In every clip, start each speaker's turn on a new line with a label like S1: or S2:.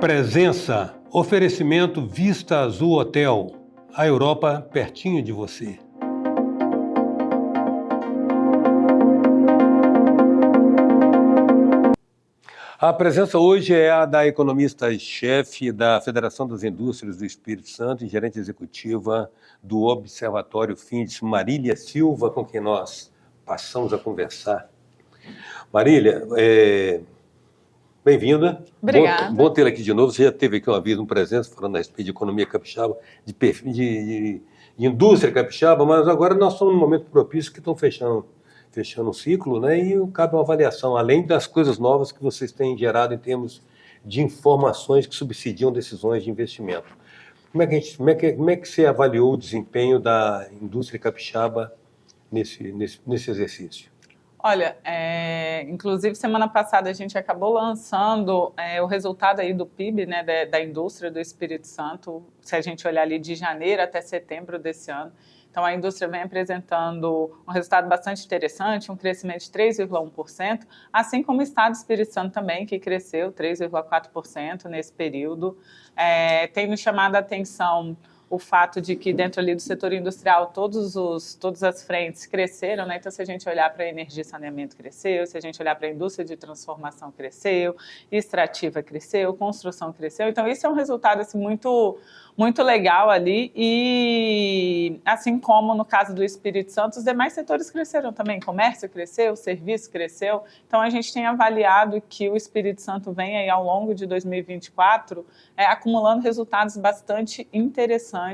S1: Presença, oferecimento Vista Azul Hotel, a Europa pertinho de você. A presença hoje é a da economista-chefe da Federação das Indústrias do Espírito Santo e gerente executiva do Observatório Findes, Marília Silva, com quem nós passamos a conversar. Marília, bem-vinda.
S2: Obrigada.
S1: Bom tê-la aqui de novo. Você já teve aqui uma vez uma presença falando a respeito de economia capixaba, de indústria capixaba, mas agora nós estamos num momento propício que estão fechando um ciclo, né? E cabe uma avaliação, além das coisas novas que vocês têm gerado em termos de informações que subsidiam decisões de investimento. Como é que você avaliou o desempenho da indústria capixaba nesse exercício?
S2: Olha, inclusive semana passada a gente acabou lançando o resultado aí do PIB, né, da indústria do Espírito Santo, se a gente olhar ali de janeiro até setembro desse ano. Então, a indústria vem apresentando um resultado bastante interessante, um crescimento de 3,1%, assim como o Estado do Espírito Santo também, que cresceu 3,4% nesse período. Tem me chamado a atenção o fato de que dentro ali do setor industrial todas as frentes cresceram, né? Então, se a gente olhar para a energia e saneamento, cresceu, se a gente olhar para a indústria de transformação, cresceu, extrativa cresceu, construção cresceu. Então, isso é um resultado assim, muito legal ali e, assim como no caso do Espírito Santo, os demais setores cresceram também. Comércio cresceu, serviço cresceu. Então, a gente tem avaliado que o Espírito Santo vem aí ao longo de 2024 acumulando resultados bastante interessantes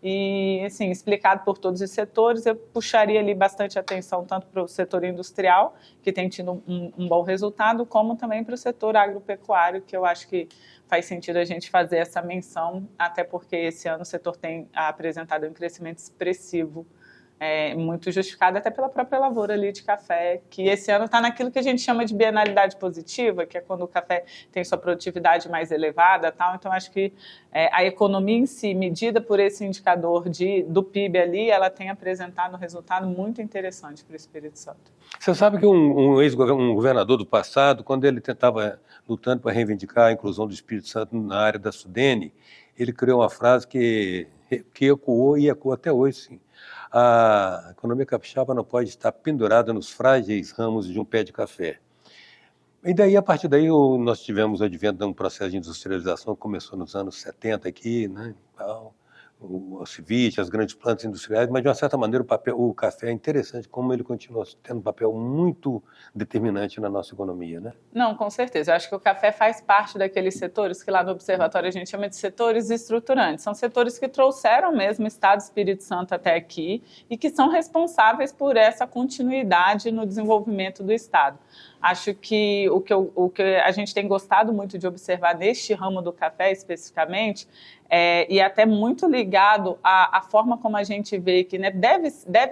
S2: e, assim, explicado por todos os setores. Eu puxaria ali bastante atenção tanto para o setor industrial, que tem tido um bom resultado, como também para o setor agropecuário, que eu acho que faz sentido a gente fazer essa menção, até porque esse ano o setor tem apresentado um crescimento expressivo, muito justificado até pela própria lavoura ali de café, que esse ano está naquilo que a gente chama de bienalidade positiva, que é quando o café tem sua produtividade mais elevada, tal. Então acho que a economia em si, medida por esse indicador do PIB ali, ela tem apresentado um resultado muito interessante para o Espírito Santo.
S1: Você sabe que um governador do passado, quando ele tentava lutando para reivindicar a inclusão do Espírito Santo na área da Sudene, ele criou uma frase que ecoou e ecoa até hoje, sim. A economia capixaba não pode estar pendurada nos frágeis ramos de um pé de café. E daí, a partir daí, nós tivemos o advento de um processo de industrialização que começou nos anos 70 aqui, né? O ceviche, as grandes plantas industriais, mas de uma certa maneira o café é interessante, como ele continua tendo um papel muito determinante na nossa economia, né?
S2: Não, com certeza. Eu acho que o café faz parte daqueles setores que lá no Observatório a gente chama de setores estruturantes. São setores que trouxeram mesmo o Estado do Espírito Santo até aqui e que são responsáveis por essa continuidade no desenvolvimento do Estado. Acho que o que a gente tem gostado muito de observar neste ramo do café especificamente, e até muito ligado à forma como a gente vê que, né,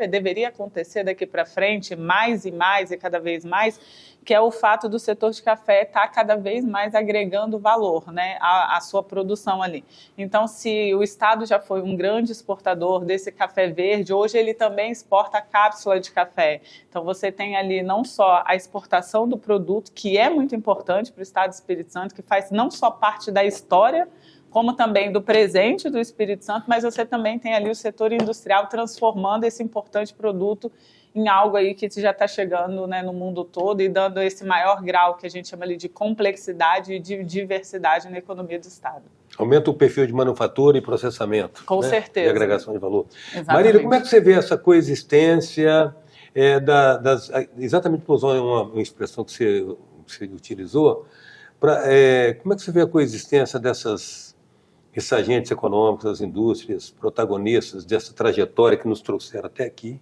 S2: deveria acontecer daqui para frente mais e cada vez mais, que é o fato do setor de café estar cada vez mais agregando valor, né, à sua produção ali. Então, se o Estado já foi um grande exportador desse café verde, hoje ele também exporta a cápsula de café. Então, você tem ali não só a exportação do produto, que é muito importante para o Estado do Espírito Santo, que faz não só parte da história, como também do presente do Espírito Santo, mas você também tem ali o setor industrial transformando esse importante produto em algo aí que já está chegando, né, no mundo todo e dando esse maior grau que a gente chama ali de complexidade e de diversidade na economia do Estado.
S1: Aumenta o perfil de manufatura e processamento.
S2: Com certeza.
S1: E agregação de valor.
S2: Exatamente.
S1: Marília, como é que você vê essa coexistência exatamente para usar uma expressão que você utilizou, como é que você vê a coexistência desses agentes econômicos, das indústrias, protagonistas dessa trajetória que nos trouxeram até aqui,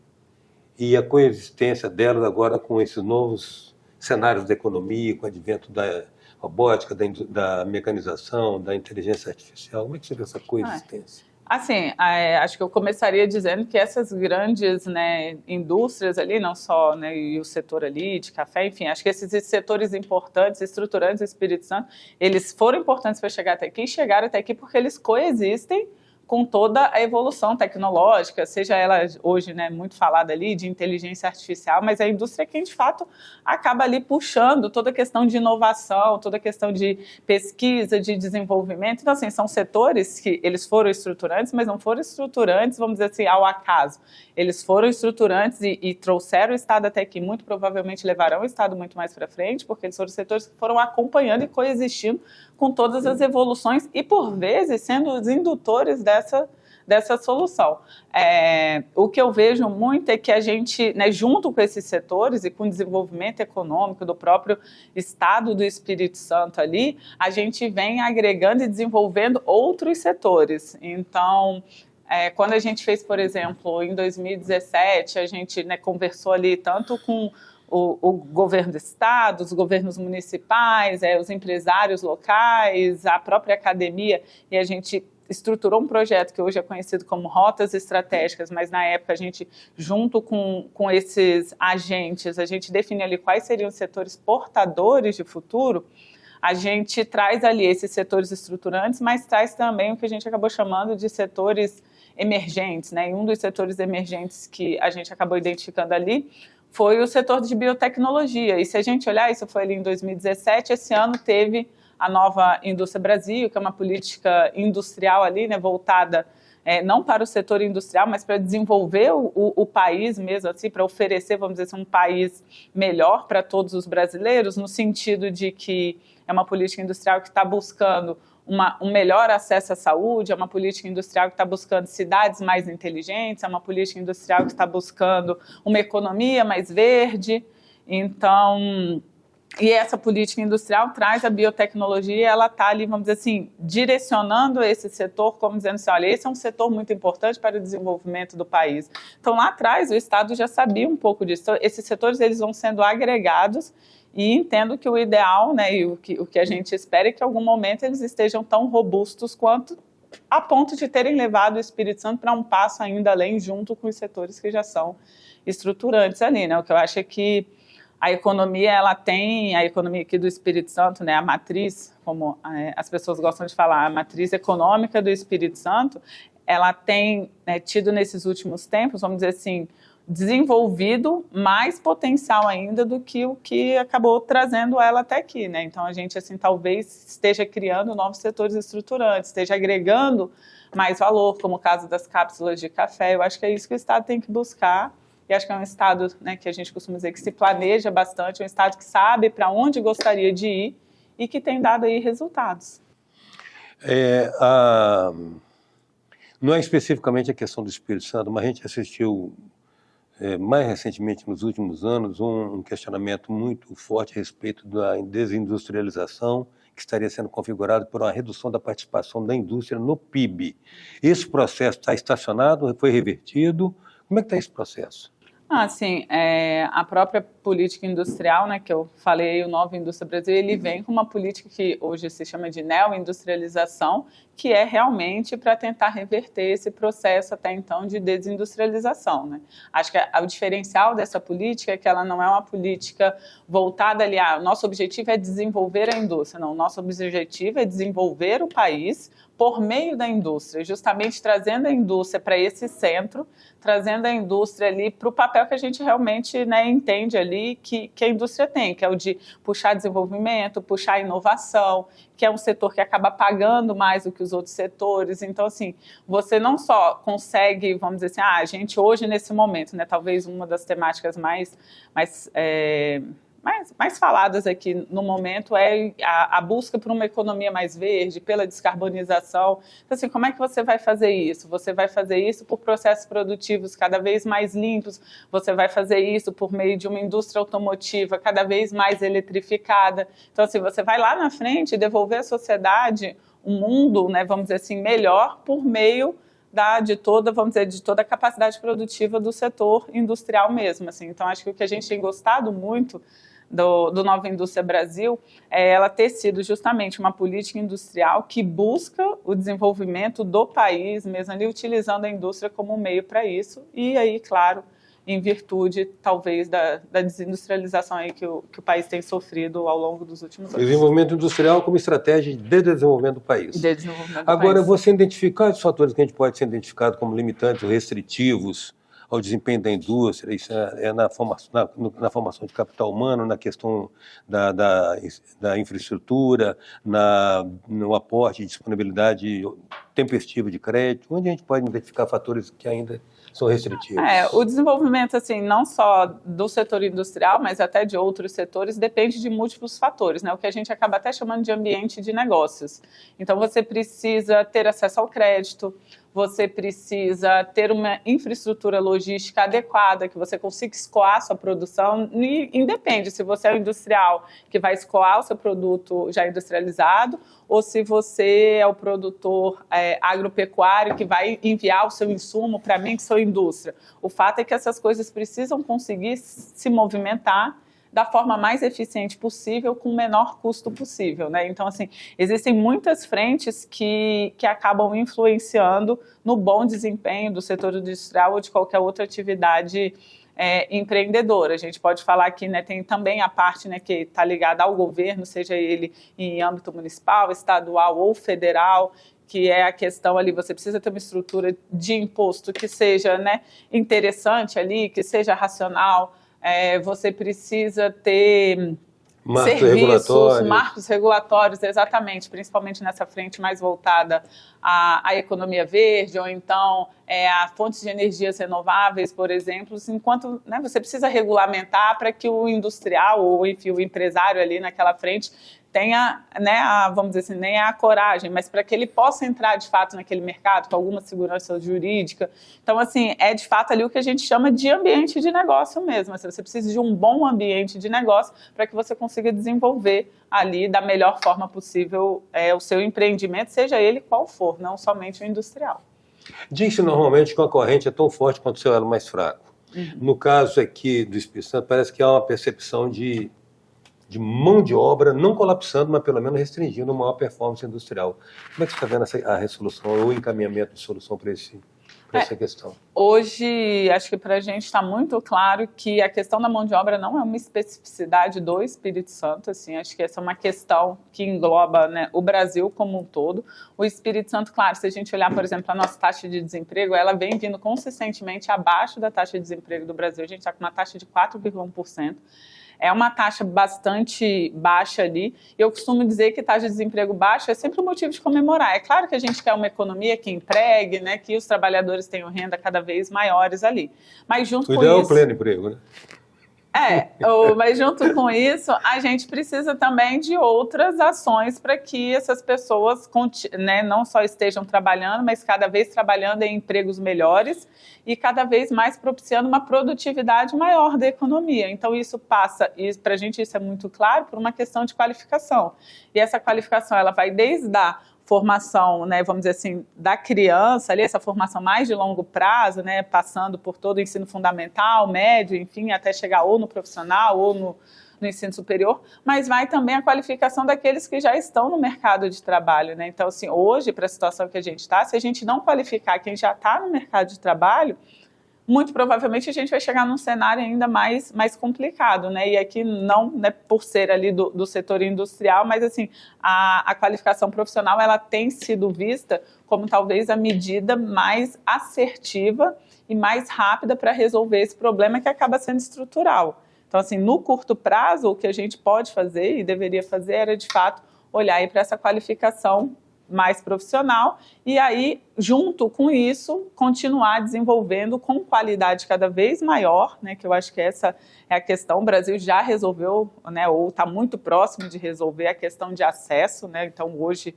S1: e a coexistência delas agora com esses novos cenários da economia, com o advento da robótica, da mecanização, da inteligência artificial? Como é que você vê essa coexistência?
S2: Assim, acho que eu começaria dizendo que essas grandes, né, indústrias ali, não só, né, e o setor ali de café, enfim, acho que esses setores importantes, estruturantes do Espírito Santo, eles foram importantes para chegar até aqui e chegaram até aqui porque eles coexistem com toda a evolução tecnológica, seja ela hoje, né, muito falada ali de inteligência artificial, mas a indústria é quem, de fato, acaba ali puxando toda a questão de inovação, toda a questão de pesquisa, de desenvolvimento. Então, assim, são setores que eles foram estruturantes, mas não foram estruturantes, vamos dizer assim, ao acaso. Eles foram estruturantes e trouxeram o Estado até aqui, muito provavelmente levarão o Estado muito mais para frente, porque eles foram setores que foram acompanhando e coexistindo com todas as evoluções e, por vezes, sendo os indutores dessa solução. O que eu vejo muito é que a gente, né, junto com esses setores e com o desenvolvimento econômico do próprio Estado do Espírito Santo ali, a gente vem agregando e desenvolvendo outros setores. Então, quando a gente fez, por exemplo, em 2017, a gente, né, conversou ali tanto com o governo do estado, os governos municipais, os empresários locais, a própria academia, e a gente estruturou um projeto que hoje é conhecido como Rotas Estratégicas, mas na época a gente, junto com esses agentes, a gente define ali quais seriam os setores portadores de futuro. A gente traz ali esses setores estruturantes, mas traz também o que a gente acabou chamando de setores emergentes, né? E um dos setores emergentes que a gente acabou identificando ali foi o setor de biotecnologia. E se a gente olhar, isso foi ali em 2017, esse ano teve a nova Indústria Brasil, que é uma política industrial ali, né, voltada não para o setor industrial, mas para desenvolver o país mesmo, assim, para oferecer, vamos dizer assim, um país melhor para todos os brasileiros, no sentido de que é uma política industrial que está buscando um melhor acesso à saúde, é uma política industrial que está buscando cidades mais inteligentes, é uma política industrial que está buscando uma economia mais verde. Então, e essa política industrial traz a biotecnologia, ela está ali, vamos dizer assim, direcionando esse setor, como dizendo assim, olha, esse é um setor muito importante para o desenvolvimento do país. Então, lá atrás, o Estado já sabia um pouco disso. Então, esses setores eles vão sendo agregados e entendo que o ideal, né, e o que a gente espera é que em algum momento eles estejam tão robustos quanto a ponto de terem levado o Espírito Santo para um passo ainda além, junto com os setores que já são estruturantes ali, né? O que eu acho é que a economia, ela tem, a economia aqui do Espírito Santo, né, a matriz, como as pessoas gostam de falar, a matriz econômica do Espírito Santo, ela tem, né, tido nesses últimos tempos, vamos dizer assim, desenvolvido mais potencial ainda do que o que acabou trazendo ela até aqui, né? Então, a gente, assim, talvez esteja criando novos setores estruturantes, esteja agregando mais valor, como o caso das cápsulas de café. Eu acho que é isso que o Estado tem que buscar, e acho que é um Estado, né, que a gente costuma dizer que se planeja bastante, um Estado que sabe para onde gostaria de ir e que tem dado aí resultados.
S1: Não é especificamente a questão do Espírito Santo, mas a gente assistiu mais recentemente, nos últimos anos, um questionamento muito forte a respeito da desindustrialização que estaria sendo configurado por uma redução da participação da indústria no PIB. Esse processo está estacionado, foi revertido? Como é que está esse processo?
S2: Sim, a própria política industrial, né, que eu falei, o Nova Indústria Brasil, ele vem com uma política que hoje se chama de neoindustrialização, que é realmente para tentar reverter esse processo até então de desindustrialização, né? Acho que o diferencial dessa política é que ela não é uma política voltada ali, o nosso objetivo é desenvolver a indústria, não, o nosso objetivo é desenvolver o país por meio da indústria, justamente trazendo a indústria para esse centro, trazendo a indústria ali para o papel que a gente realmente, né, entende ali que a indústria tem, que é o de puxar desenvolvimento, puxar inovação, que é um setor que acaba pagando mais do que os outros setores. Então, assim, você não só consegue, vamos dizer assim, a gente hoje, nesse momento, né, talvez uma das temáticas mais faladas aqui no momento é a busca por uma economia mais verde, pela descarbonização. Então, assim, como é que você vai fazer isso? Você vai fazer isso por processos produtivos cada vez mais limpos, você vai fazer isso por meio de uma indústria automotiva cada vez mais eletrificada. Então, assim, você vai lá na frente devolver à sociedade um mundo, né, vamos dizer assim, melhor por meio de toda a capacidade produtiva do setor industrial mesmo, assim. Então, acho que o que a gente tem gostado muito do Nova Indústria Brasil é ela ter sido justamente uma política industrial que busca o desenvolvimento do país, mesmo ali utilizando a indústria como meio para isso, e aí, claro, em virtude, talvez, da desindustrialização aí que o país tem sofrido ao longo dos últimos anos.
S1: Desenvolvimento industrial como estratégia de desenvolvimento do país. Agora, você identificar os fatores que a gente pode ser identificado como limitantes ou restritivos ao desempenho da indústria, isso é na formação de capital humano, na questão da infraestrutura, no aporte de disponibilidade tempestiva de crédito, onde a gente pode identificar fatores que ainda são restritivos.
S2: O desenvolvimento, assim, não só do setor industrial, mas até de outros setores, depende de múltiplos fatores, né? O que a gente acaba até chamando de ambiente de negócios. Então, você precisa ter acesso ao crédito, você precisa ter uma infraestrutura logística adequada, que você consiga escoar a sua produção, e independe se você é um industrial que vai escoar o seu produto já industrializado, ou se você é o produtor agropecuário que vai enviar o seu insumo para mim, que sou indústria. O fato é que essas coisas precisam conseguir se movimentar da forma mais eficiente possível, com o menor custo possível, né? Então, assim, existem muitas frentes que acabam influenciando no bom desempenho do setor industrial ou de qualquer outra atividade empreendedora. A gente pode falar que, né, tem também a parte, né, que está ligada ao governo, seja ele em âmbito municipal, estadual ou federal, que é a questão ali, você precisa ter uma estrutura de imposto que seja, né, interessante ali, que seja racional. Você precisa ter marcos regulatórios, exatamente, principalmente nessa frente mais voltada à economia verde, ou então a fontes de energias renováveis, por exemplo, enquanto, né, você precisa regulamentar para que o industrial, ou enfim, o empresário ali naquela frente tenha, né, vamos dizer assim, nem a coragem, mas para que ele possa entrar de fato naquele mercado com alguma segurança jurídica. Então, assim, é de fato ali o que a gente chama de ambiente de negócio mesmo. Assim, você precisa de um bom ambiente de negócio para que você consiga desenvolver ali da melhor forma possível o seu empreendimento, seja ele qual for, não somente o industrial.
S1: Diz-se normalmente que uma corrente é tão forte quanto o seu elo mais fraco. No caso aqui do Espírito Santo, parece que há uma percepção de mão de obra não colapsando, mas pelo menos restringindo uma maior performance industrial. Como é que você está vendo a resolução ou o encaminhamento de solução para essa questão?
S2: Hoje, acho que para a gente está muito claro que a questão da mão de obra não é uma especificidade do Espírito Santo, assim, acho que essa é uma questão que engloba, né, o Brasil como um todo. O Espírito Santo, claro, se a gente olhar, por exemplo, a nossa taxa de desemprego, ela vem vindo consistentemente abaixo da taxa de desemprego do Brasil, a gente está com uma taxa de 4,1%. É uma taxa bastante baixa ali. Eu costumo dizer que taxa de desemprego baixa é sempre um motivo de comemorar. É claro que a gente quer uma economia que empregue, né, que os trabalhadores tenham renda cada vez maiores ali. Mas junto com isso... O
S1: ideal é o pleno emprego, né?
S2: Mas junto com isso, a gente precisa também de outras ações para que essas pessoas, né, não só estejam trabalhando, mas cada vez trabalhando em empregos melhores e cada vez mais propiciando uma produtividade maior da economia. Então isso passa, e para a gente isso é muito claro, por uma questão de qualificação. E essa qualificação ela vai desde a formação, né, vamos dizer assim, da criança, ali, essa formação mais de longo prazo, né, passando por todo o ensino fundamental, médio, enfim, até chegar ou no profissional ou no ensino superior, mas vai também a qualificação daqueles que já estão no mercado de trabalho, né? Então, assim, hoje, para a situação que a gente está, se a gente não qualificar quem já está no mercado de trabalho, muito provavelmente a gente vai chegar num cenário ainda mais complicado, né? E aqui não, né, por ser ali do setor industrial, mas assim, a qualificação profissional ela tem sido vista como talvez a medida mais assertiva e mais rápida para resolver esse problema que acaba sendo estrutural. Então, assim, no curto prazo, o que a gente pode fazer e deveria fazer era, de fato, olhar aí para essa qualificação mais profissional e aí, junto com isso, continuar desenvolvendo com qualidade cada vez maior, né, que eu acho que essa é a questão. O Brasil já resolveu, né, ou está muito próximo de resolver a questão de acesso, né, então hoje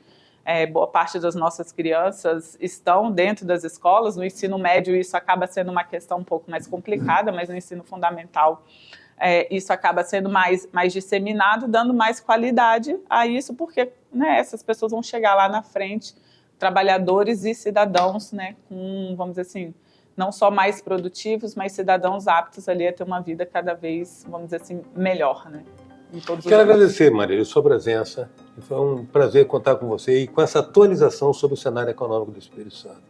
S2: boa parte das nossas crianças estão dentro das escolas. No ensino médio isso acaba sendo uma questão um pouco mais complicada, mas no ensino fundamental isso acaba sendo mais disseminado, dando mais qualidade a isso, porque, né, essas pessoas vão chegar lá na frente, trabalhadores e cidadãos, né, com, vamos dizer assim, não só mais produtivos, mas cidadãos aptos ali a ter uma vida cada vez, vamos dizer assim, melhor, né?
S1: Quero agradecer, Marília, a sua presença. Foi um prazer contar com você e com essa atualização sobre o cenário econômico do Espírito Santo,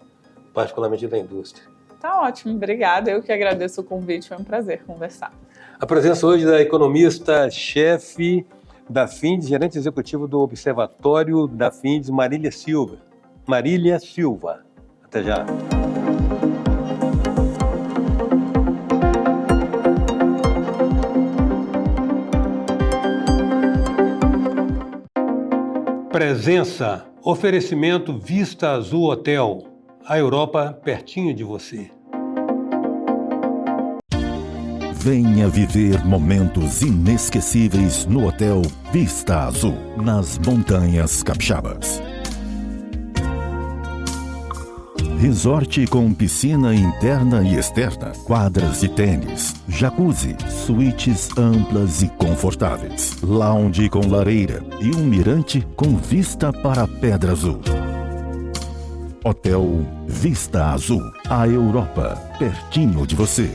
S1: particularmente da indústria.
S2: Tá ótimo, obrigada. Eu que agradeço o convite, foi um prazer conversar.
S1: A presença hoje da economista-chefe da FINDES, gerente executivo do Observatório da FINDES, Marília Silva. Marília Silva. Até já. Presença, oferecimento Vista Azul Hotel, a Europa pertinho de você.
S3: Venha viver momentos inesquecíveis no Hotel Vista Azul, nas Montanhas Capixabas. Resort com piscina interna e externa, quadras de tênis, jacuzzi, suítes amplas e confortáveis, lounge com lareira e um mirante com vista para a Pedra Azul. Hotel Vista Azul, a Europa pertinho de você.